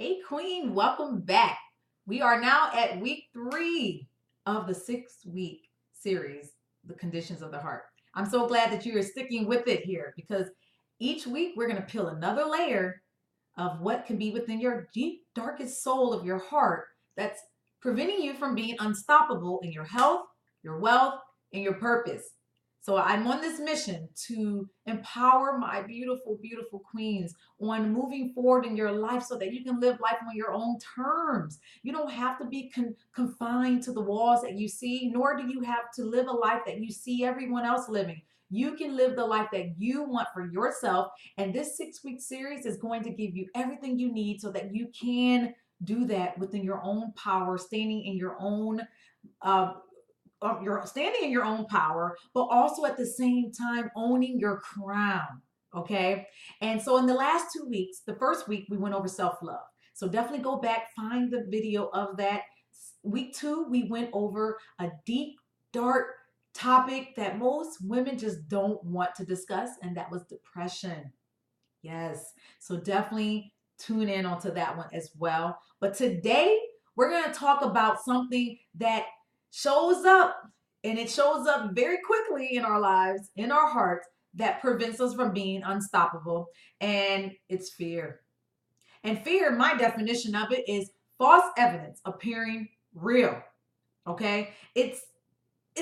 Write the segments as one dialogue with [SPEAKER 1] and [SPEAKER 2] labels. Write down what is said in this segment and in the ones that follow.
[SPEAKER 1] Hey, Queen, welcome back. We are now at week 3 of the 6-week series, The Conditions of the Heart. I'm so glad that you are sticking with it here because each week we're going to peel another layer of what can be within your deep, darkest soul of your heart that's preventing you from being unstoppable in your health, your wealth, and your purpose. So I'm on this mission to empower my beautiful, beautiful queens on moving forward in your life so that you can live life on your own terms. You don't have to be confined to the walls that you see, nor do you have to live a life that you see everyone else living. You can live the life that you want for yourself. And this 6-week series is going to give you everything you need so that you can do that within your own power, standing in your own uh, you're standing in your own power, but also at the same time owning your crown. Okay. And so in the last 2 weeks, the first week we went over self-love. So definitely go back, find the video of that. Week 2, we went over a deep, dark topic that most women just don't want to discuss, and that was depression. Yes. So definitely tune in onto that one as well. But today we're going to talk about something that shows up, and it shows up very quickly in our lives, in our hearts, that prevents us from being unstoppable. And it's fear. And fear, my definition of it is false evidence appearing real. Okay. It's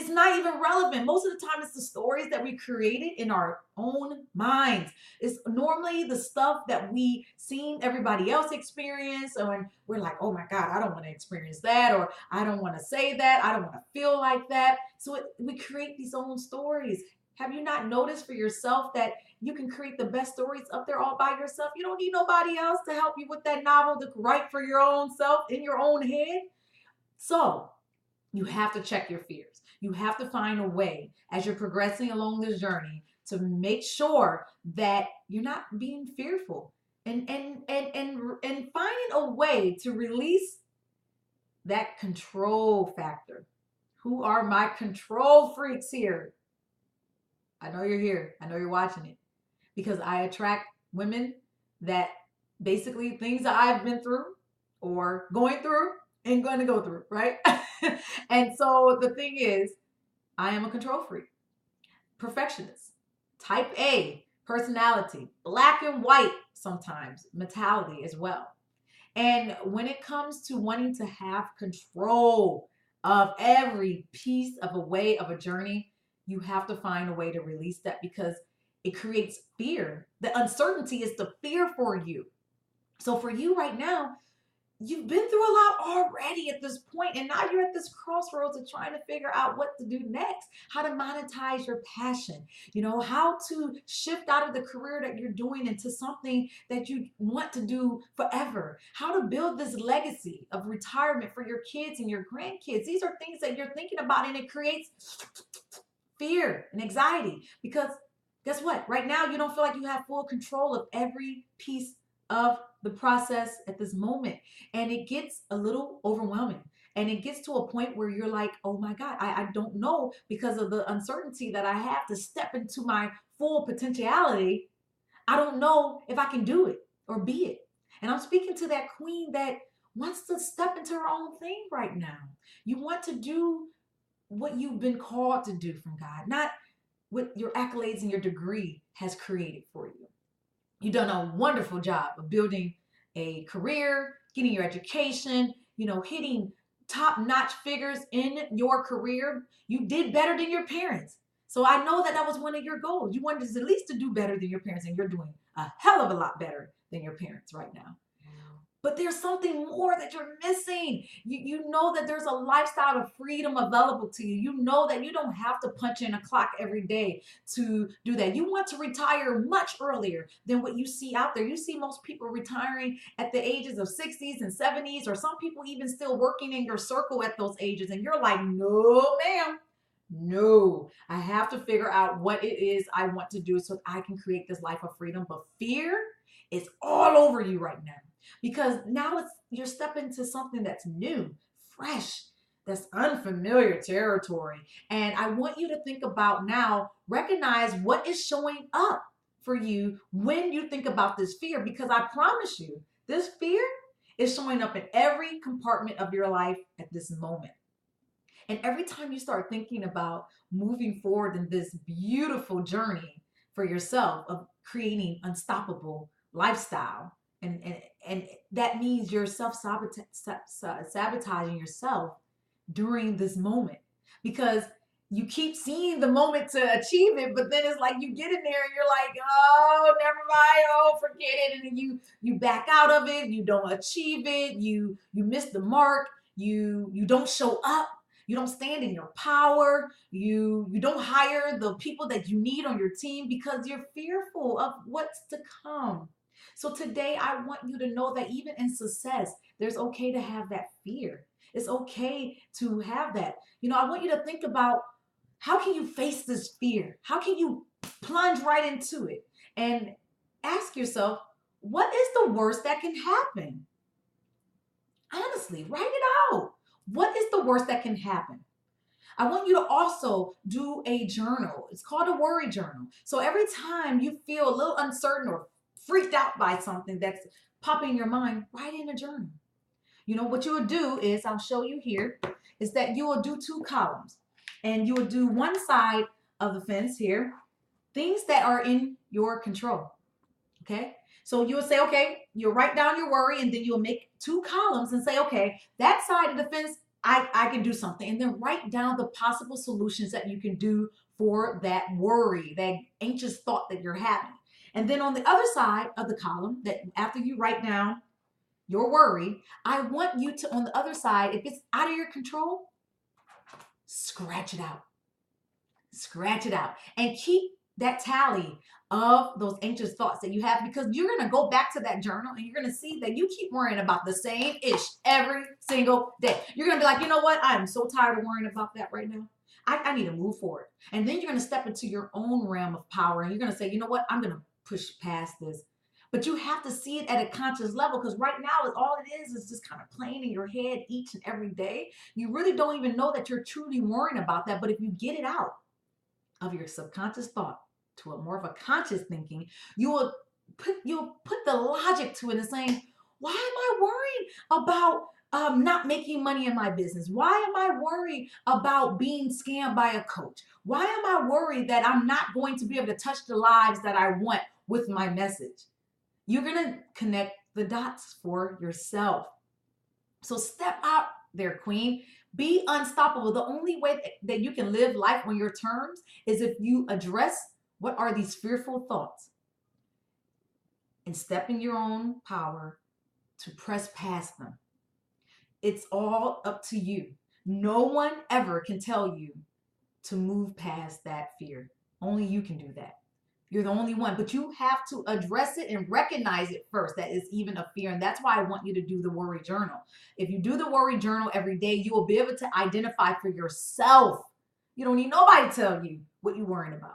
[SPEAKER 1] not even relevant. Most of the time, it's the stories that we created in our own minds. It's normally the stuff that we seen everybody else experience, and we're like, oh my God, I don't want to experience that, or I don't want to say that, I don't want to feel like that. So we create these own stories. Have you not noticed for yourself that you can create the best stories up there all by yourself? You don't need nobody else to help you with that novel to write for your own self in your own head. So you have to check your fears. You have to find a way as you're progressing along this journey to make sure that you're not being fearful and finding a way to release that control factor. Who are my control freaks here? I know you're here. I know you're watching it because I attract women that basically things that I've been through or going through and going to go through, right? And so the thing is, I am a control freak, perfectionist, type A personality, black and white sometimes, mentality as well. And when it comes to wanting to have control of every piece of a way of a journey, you have to find a way to release that because it creates fear. The uncertainty is the fear for you. So for you right now, you've been through a lot already at this point, and now you're at this crossroads of trying to figure out what to do next, how to monetize your passion, how to shift out of the career that you're doing into something that you want to do forever, how to build this legacy of retirement for your kids and your grandkids. These are things that you're thinking about, and it creates fear and anxiety because guess what? Right now, you don't feel like you have full control of every piece of the process at this moment. And it gets a little overwhelming. And it gets to a point where you're like, oh my God, I don't know because of the uncertainty that I have to step into my full potentiality. I don't know if I can do it or be it. And I'm speaking to that queen that wants to step into her own thing right now. You want to do what you've been called to do from God, not what your accolades and your degree has created for you. You've done a wonderful job of building a career, getting your education, hitting top-notch figures in your career. You did better than your parents. So I know that was one of your goals. You wanted at least to do better than your parents, and you're doing a hell of a lot better than your parents right now. But there's something more that you're missing. You know that there's a lifestyle of freedom available to you. You know that you don't have to punch in a clock every day to do that. You want to retire much earlier than what you see out there. You see most people retiring at the ages of 60s and 70s, or some people even still working in your circle at those ages. And you're like, no, ma'am. No, I have to figure out what it is I want to do so I can create this life of freedom. But fear is all over you right now because now you're stepping into something that's new, fresh, that's unfamiliar territory. And I want you to think about now, recognize what is showing up for you when you think about this fear, because I promise you, this fear It's showing up in every compartment of your life at this moment. And every time you start thinking about moving forward in this beautiful journey for yourself of creating unstoppable lifestyle, and that means you're sabotaging yourself during this moment, because you keep seeing the moment to achieve it, but then it's like you get in there and you're like, oh, never mind, oh, forget it, and then you back out of it, you don't achieve it, you miss the mark, you don't show up, you don't stand in your power, you don't hire the people that you need on your team because you're fearful of what's to come. So today I want you to know that even in success, there's okay to have that fear. It's okay to have that. I want you to think about, how can you face this fear? How can you plunge right into it? And ask yourself, what is the worst that can happen? Honestly, write it out. What is the worst that can happen? I want you to also do a journal. It's called a worry journal. So every time you feel a little uncertain or freaked out by something that's popping in your mind, write in a journal. What you would do is, I'll show you here, is that you will do 2 columns. And you will do one side of the fence here, things that are in your control. Okay? So you will say, okay, you'll write down your worry, and then you'll make 2 columns and say, okay, that side of the fence, I can do something. And then write down the possible solutions that you can do for that worry, that anxious thought that you're having. And then on the other side of the column, that after you write down your worry, I want you to, on the other side, if it's out of your control, scratch it out. Scratch it out. And keep that tally of those anxious thoughts that you have, because you're going to go back to that journal and you're going to see that you keep worrying about the same ish every single day. You're going to be like, you know what? I'm so tired of worrying about that right now. I need to move forward. And then you're going to step into your own realm of power and you're going to say, you know what? I'm going to push past this. But you have to see it at a conscious level, because right now all it is just kind of playing in your head each and every day. You really don't even know that you're truly worrying about that. But if you get it out of your subconscious thought to a more of a conscious thinking, you'll put the logic to it and saying, why am I worried about not making money in my business? Why am I worried about being scammed by a coach? Why am I worried that I'm not going to be able to touch the lives that I want with my message? You're going to connect the dots for yourself. So step out there, queen. Be unstoppable. The only way that you can live life on your terms is if you address what are these fearful thoughts and step in your own power to press past them. It's all up to you. No one ever can tell you to move past that fear. Only you can do that. You're the only one, but you have to address it and recognize it first. That is even a fear. And that's why I want you to do the worry journal. If you do the worry journal every day, you will be able to identify for yourself. You don't need nobody to tell you what you're worrying about,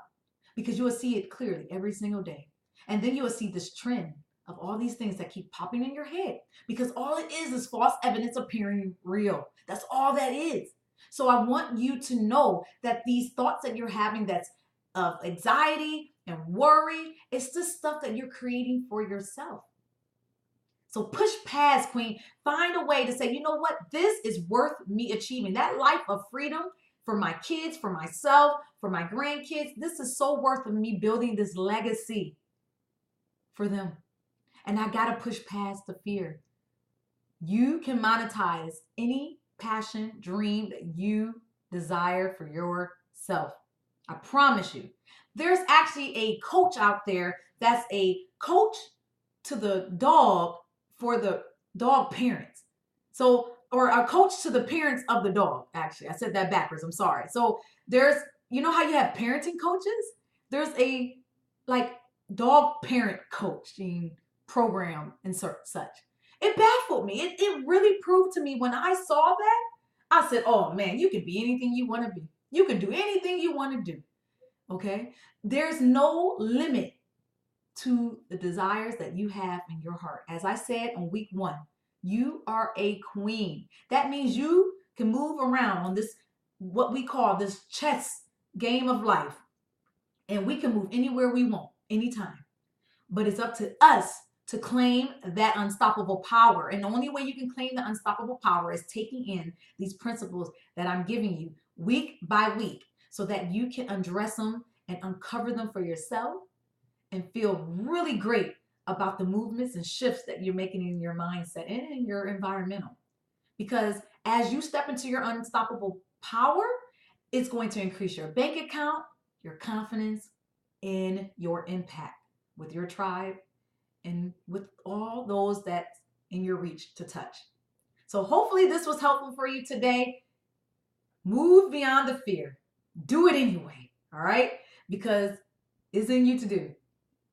[SPEAKER 1] because you will see it clearly every single day. And then you will see this trend of all these things that keep popping in your head, because all it is false evidence appearing real. That's all that is. So I want you to know that these thoughts that you're having, that's of anxiety and worry, it's just stuff that you're creating for yourself. So push past, queen. Find a way to say, you know what? This is worth me achieving. That life of freedom for my kids, for myself, for my grandkids. This is so worth me building this legacy for them. And I got to push past the fear. You can monetize any passion, dream that you desire for yourself. I promise you. There's actually a coach out there that's a coach to the dog for the dog parents. So, or a coach to the parents of the dog. Actually, I said that backwards. I'm sorry. So there's, you know how you have parenting coaches? There's a like dog parent coaching program and such. It baffled me. It really proved to me when I saw that. I said, oh man, you can be anything you want to be. You can do anything you want to do. Okay? There's no limit to the desires that you have in your heart. As I said on week 1, you are a queen. That means you can move around on this, what we call this chess game of life. And we can move anywhere we want, anytime. But it's up to us to claim that unstoppable power. And the only way you can claim the unstoppable power is taking in these principles that I'm giving you week by week so that you can address them and uncover them for yourself and feel really great about the movements and shifts that you're making in your mindset and in your environmental. Because as you step into your unstoppable power, it's going to increase your bank account, your confidence, and your impact with your tribe and with all those that's in your reach to touch. So hopefully this was helpful for you today. Move beyond the fear. Do it anyway, all right? Because it's in you to do.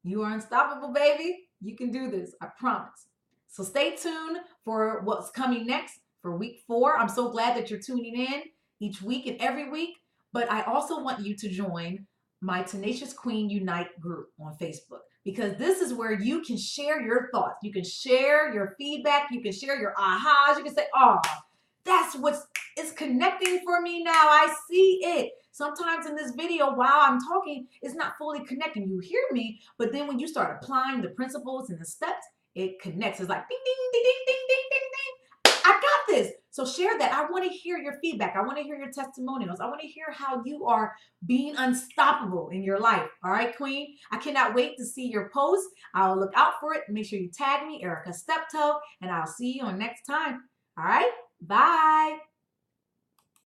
[SPEAKER 1] You are unstoppable, baby. You can do this, I promise. So stay tuned for what's coming next for week 4. I'm so glad that you're tuning in each week and every week. But I also want you to join my Tenacious Queen Unite group on Facebook, because this is where you can share your thoughts. You can share your feedback. You can share your ahas. You can say, oh, that's what's it's connecting for me now. I see it. Sometimes in this video, while I'm talking, it's not fully connecting. You hear me, but then when you start applying the principles and the steps, it connects. It's like ding, ding, ding, ding, ding, ding, ding, ding. I got this. So share that. I want to hear your feedback. I want to hear your testimonials. I want to hear how you are being unstoppable in your life. All right, Queen? I cannot wait to see your posts. I'll look out for it. Make sure you tag me, Erica Steptoe, and I'll see you on next time. All right? Bye.